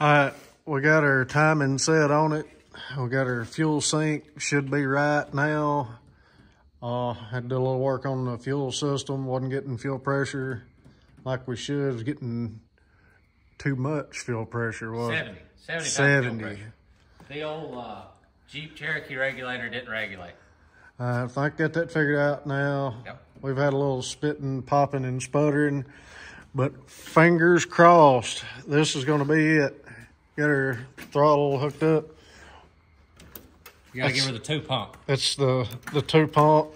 All right, we got our timing set on it. We got our fuel sink, should be right now. Had to do a little work on the fuel system, wasn't getting fuel pressure like we should. It was getting too much fuel pressure. 70. The old Jeep Cherokee regulator didn't regulate. I think I got that figured out now. Yep. We've had a little spitting, popping, and sputtering, but fingers crossed, this is going to be it. Get our throttle hooked up. You gotta give her the 2-pump. It's the 2-pump.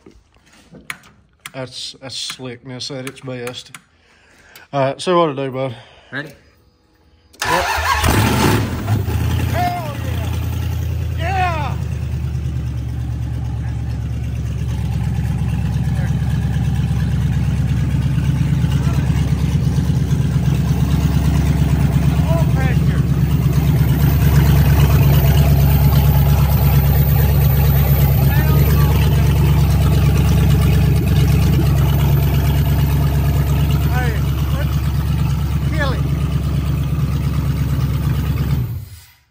That's slickness at its best. All right, see what to do, bud. Ready? Yep. Hell yeah! Yeah! Oil pressure.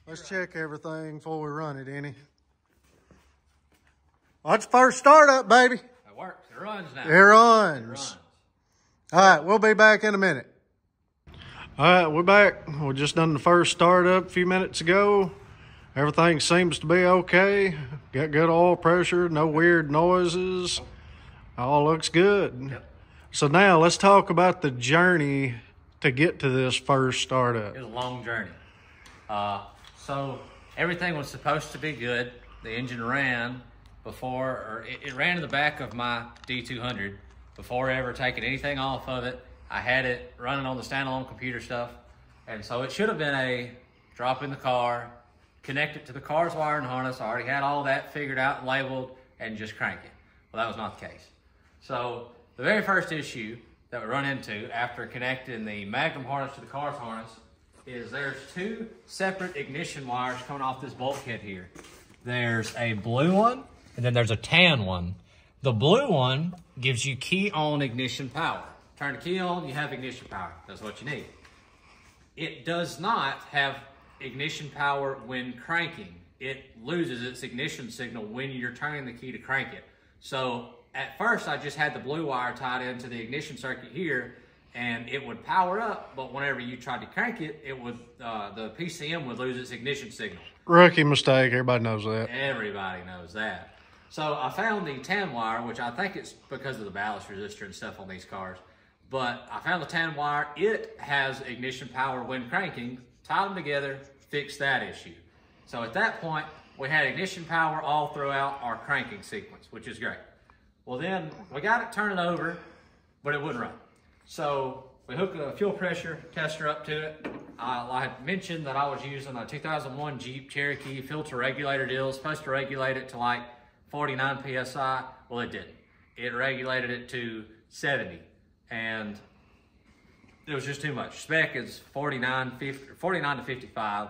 Let's check everything before we run it, Annie. That's first startup, baby. It works. It runs now. It runs. All right, we'll be back in a minute. All right, we're back. We just done the first startup a few minutes ago. Everything seems to be okay. Got good oil pressure, no weird noises. All looks good. Yep. So now let's talk about the journey to get to this first startup. It was a long journey. So everything was supposed to be good. The engine ran before, or it ran in the back of my D200 before ever taking anything off of it. I had it running on the standalone computer stuff. And so it should have been a drop in the car, connect it to the car's wiring harness. I already had all that figured out and labeled, and just crank it. Well, that was not the case. So the very first issue that we run into after connecting the Magnum harness to the car's harness is there's two separate ignition wires coming off this bulkhead here. There's a blue one, and then there's a tan one. The blue one gives you key on ignition power. Turn the key on, you have ignition power. That's what you need. It does not have ignition power when cranking. It loses its ignition signal when you're turning the key to crank it. So at first I just had the blue wire tied into the ignition circuit here, and it would power up, but whenever you tried to crank it, it would the PCM would lose its ignition signal. Rookie mistake, everybody knows that. Everybody knows that. So I found the tan wire, which I think it's because of the ballast resistor and stuff on these cars, but I found the tan wire. It has ignition power when cranking. Tied them together, fixed that issue. So at that point, we had ignition power all throughout our cranking sequence, which is great. Well, then we got it turning over, but it wouldn't run. So we hooked a fuel pressure tester up to it. I had mentioned that I was using a 2001 Jeep Cherokee filter regulator deal. Supposed to regulate it to like 49 PSI. Well, it didn't. It regulated it to 70, and it was just too much. Spec is 49 to 55.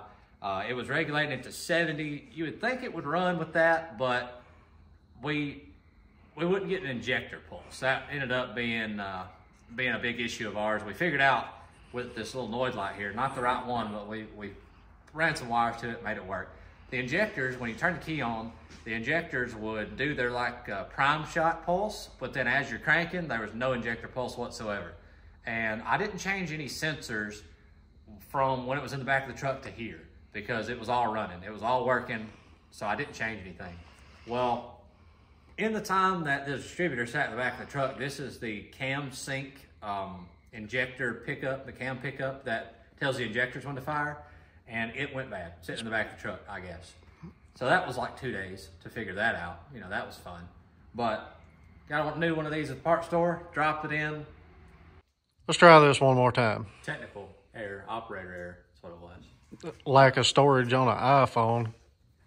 It was regulating it to 70. You would think it would run with that, but we wouldn't get an injector pulse. That ended up being a big issue of ours. We figured out with this little noise light here, not the right one, but we ran some wires to it, made it work. The injectors, when you turn the key on, the injectors would do their prime shot pulse, but then as you're cranking, there was no injector pulse whatsoever. And I didn't change any sensors from when it was in the back of the truck to here because it was all running. It was all working, so I didn't change anything. Well, in the time that the distributor sat in the back of the truck, this is the cam sync injector pickup, the cam pickup that tells the injectors when to fire, and it went bad, sitting in the back of the truck, I guess. So that was like 2 days to figure that out. You know, that was fun. But got a new one of these at the parts store, dropped it in. Let's try this one more time. Technical error, operator error, that's what it was. Lack of storage on an iPhone.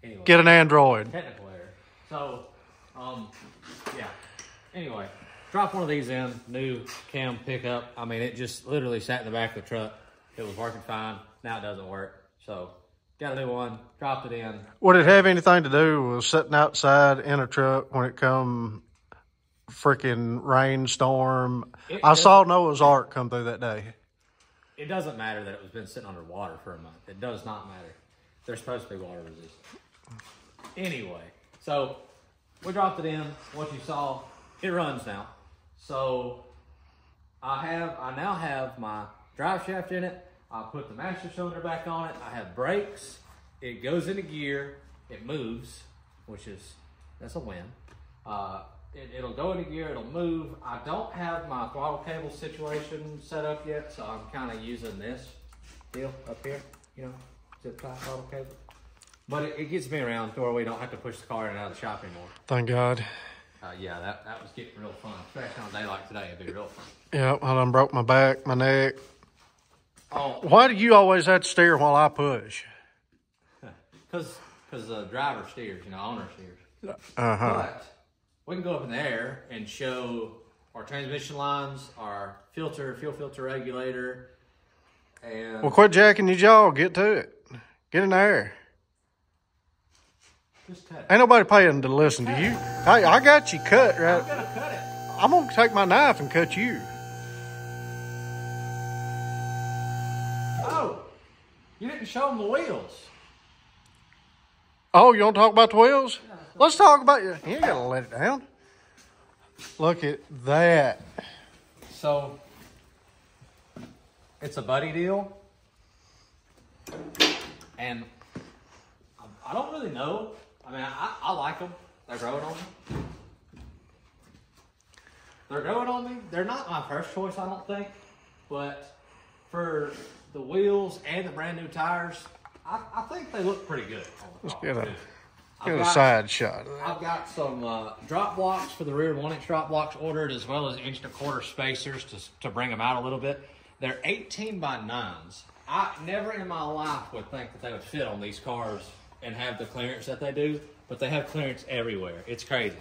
Anyway, get an Android. Technical error. So, yeah. Anyway, drop one of these in, new cam pickup. I mean, it just literally sat in the back of the truck. It was working fine. Now it doesn't work. So, got a new one, dropped it in. Would it have anything to do with sitting outside in a truck when it come freaking rainstorm? I saw Noah's Ark come through that day. it doesn't matter that it was been sitting underwater for a month. It does not matter. They're supposed to be water resistant. Anyway, so we dropped it in. What you saw, it runs now. So I now have my drive shaft in it. I put the master cylinder back on it. I have brakes. It goes into gear. It moves, that's a win. It'll go into gear. It'll move. I don't have my throttle cable situation set up yet, so I'm kind of using this deal up here, zip tie throttle cable. But it gets me around to where we don't have to push the car in and out of the shop anymore. Thank God. Yeah, that was getting real fun, especially on a day like today. It'd be real fun. Yeah, I done broke my back, my neck. Oh, why do you always have to steer while I push? Because the driver steers, owner steers. Uh-huh. But we can go up in the air and show our transmission lines, our fuel filter regulator, and... Well, quit jacking your jaw. Get to it. Get in the air. Just cut it. Ain't nobody paying to listen to you. I got you cut, right? I'm gonna cut it. I'm gonna take my knife and cut you. Oh, you didn't show them the wheels. Oh, you want to talk about the wheels? Yeah, let's talk about you. You ain't gotta let it down. Look at that. So, it's a buddy deal. And I don't really know. I mean, I like them. They're growing on me. They're growing on me. They're not my first choice, I don't think. But for the wheels and the brand new tires, I think they look pretty good on the car. Let's get a side shot of that. I've got some drop blocks for the rear, 1-inch drop blocks ordered, as well as 1.25 inch spacers to bring them out a little bit. They're 18x9s. I never in my life would think that they would fit on these cars and have the clearance that they do, but they have clearance everywhere. It's crazy.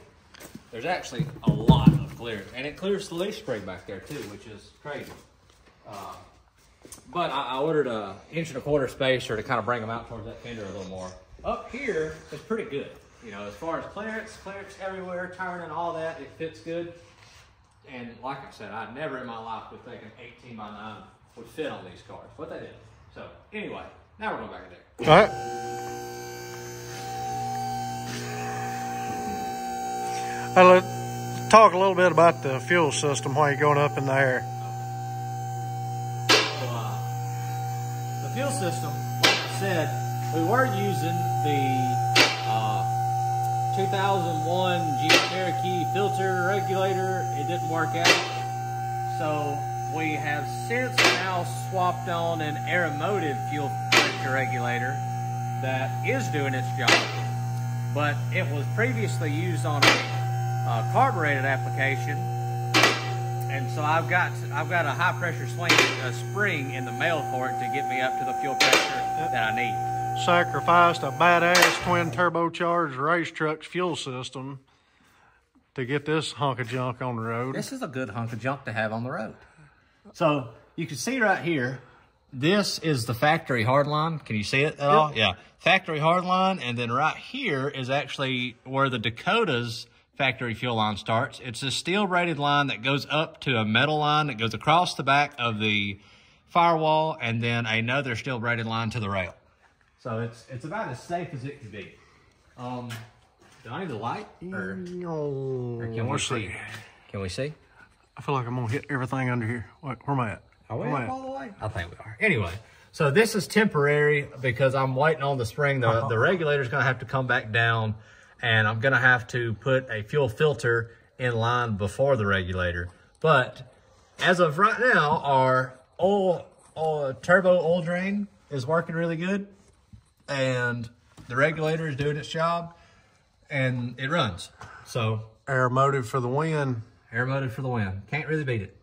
There's actually a lot of clearance, and it clears the leaf spring back there too, which is crazy. But I ordered a 1.25 inch spacer to kind of bring them out towards that fender a little more. Up here, it's pretty good. As far as clearance everywhere, turning, all that, it fits good. And like I said, I never in my life would think an 18x9 would fit on these cars, but they did. So anyway, now we're going back there. All right. Let's talk a little bit about the fuel system while you're going up in the air. So, the fuel system, like I said, we were using the 2001 Jeep Cherokee filter regulator. It didn't work out. So we have since now swapped on an Aeromotive fuel pressure regulator that is doing its job. But it was previously used on a carbureted application. And so I've got a high pressure spring in the mail for it to get me up to the fuel pressure that I need. Sacrificed a badass twin turbocharged race truck's fuel system to get this hunk of junk on the road. This is a good hunk of junk to have on the road. So you can see right here, this is the factory hardline. Can you see it at all? Yeah, factory hardline, and then right here is actually where the Dakota's factory fuel line starts. It's a steel braided line that goes up to a metal line that goes across the back of the firewall, and then another steel braided line to the rail. So it's about as safe as it can be. Do I need the light? Or can we see? Can we see? I feel like I'm gonna hit everything under here. Where am I at? Are we up all the way? I think we are. Anyway, so this is temporary because I'm waiting on the spring. The regulator's gonna have to come back down, and I'm gonna have to put a fuel filter in line before the regulator. But as of right now, our turbo oil drain is working really good, and the regulator is doing its job, and it runs. So Aeromotive for the win. Aeromotive for the win. Can't really beat it.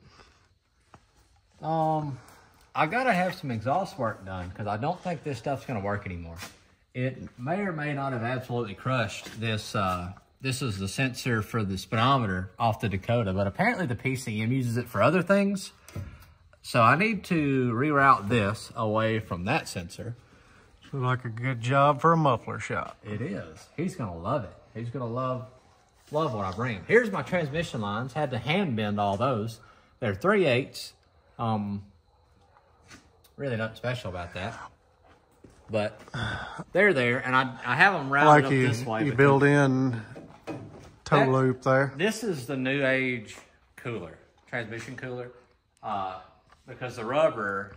I gotta have some exhaust work done because I don't think this stuff's gonna work anymore. It may or may not have absolutely crushed this. This is the sensor for the speedometer off the Dakota, but apparently the PCM uses it for other things. So I need to reroute this away from that sensor. Looks like a good job for a muffler shop. It is. He's gonna love it. He's gonna love what I bring him. Here's my transmission lines. Had to hand bend all those. They're 3/8. Really nothing special about that. But they're there, and I have them I rounded like up you, this way. you build in toe loop there. This is the new age cooler, transmission cooler, because the rubber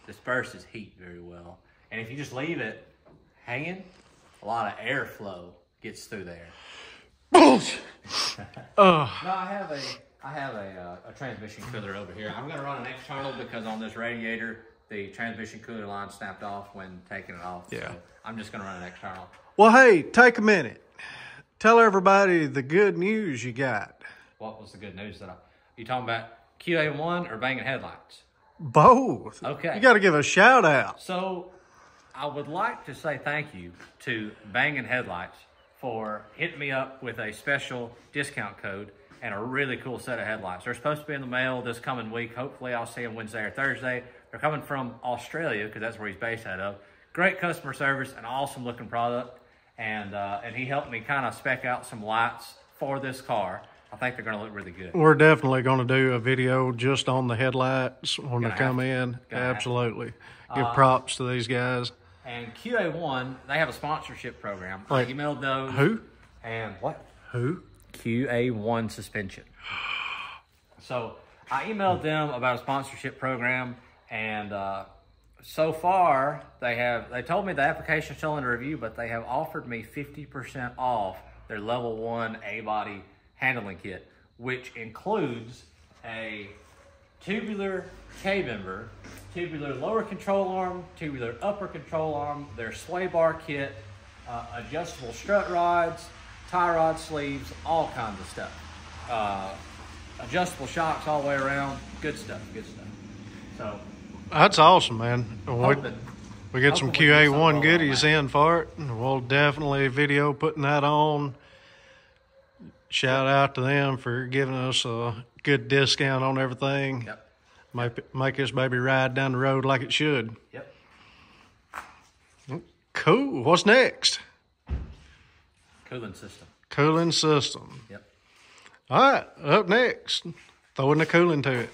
disperses heat very well. And if you just leave it hanging, a lot of airflow gets through there. No, I have a transmission cooler over here. I'm gonna run an external because on this radiator, the transmission cooler line snapped off when taking it off. Yeah. So I'm just gonna run an external. Well, hey, take a minute. Tell everybody the good news you got. What was the good news you talking about QA1 or banging headlights? Both. Okay. You got to give a shout out. So I would like to say thank you to Bangin' Headlights for hitting me up with a special discount code and a really cool set of headlights. They're supposed to be in the mail this coming week. Hopefully I'll see them Wednesday or Thursday. They're coming from Australia because that's where he's based out of. Great customer service, an awesome looking product. And he helped me kind of spec out some lights for this car. I think they're going to look really good. We're definitely going to do a video just on the headlights when they come in. Absolutely. Give props to these guys. And QA1, they have a sponsorship program. Wait, I emailed those. Who? And what? Who? QA1 suspension. So I emailed them about a sponsorship program, and so far they told me the application is still under review, but they have offered me 50% off their level 1 A-body handling kit, which includes a tubular K-member, tubular lower control arm, tubular upper control arm, their sway bar kit, adjustable strut rods, tie rod sleeves, all kinds of stuff. Adjustable shocks all the way around. Good stuff, good stuff. So that's awesome, man. We get some QA1 goodies in for it, and we'll definitely video putting that on. Shout out to them for giving us a good discount on everything. Yep. Make this baby ride down the road like it should. Yep. Cool. What's next? Cooling system. Cooling system. Yep. All right. Up next, throwing the cooling to it.